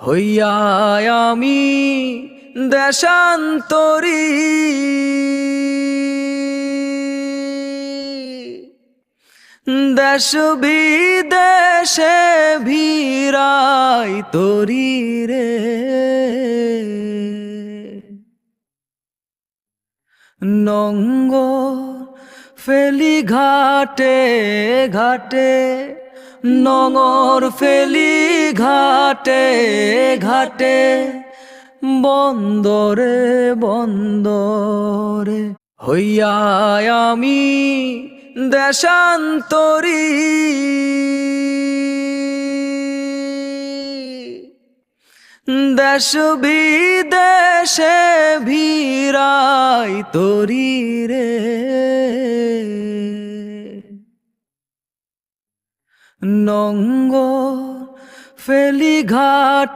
হইয়া আমি দেশান্তরী, দেশ বিদেশে ভিড়াই তরি রে। নঙ্গর ফেলি ঘাটে ঘাটে, নঙর ফেলি ঘাটে ঘাটে, বন্দরে বন্দরে হইয়া আমি দেশান্তরী, দেশ বিদেশে ভিড়াই তরি রে। নঙ্গর ফেলি ঘাট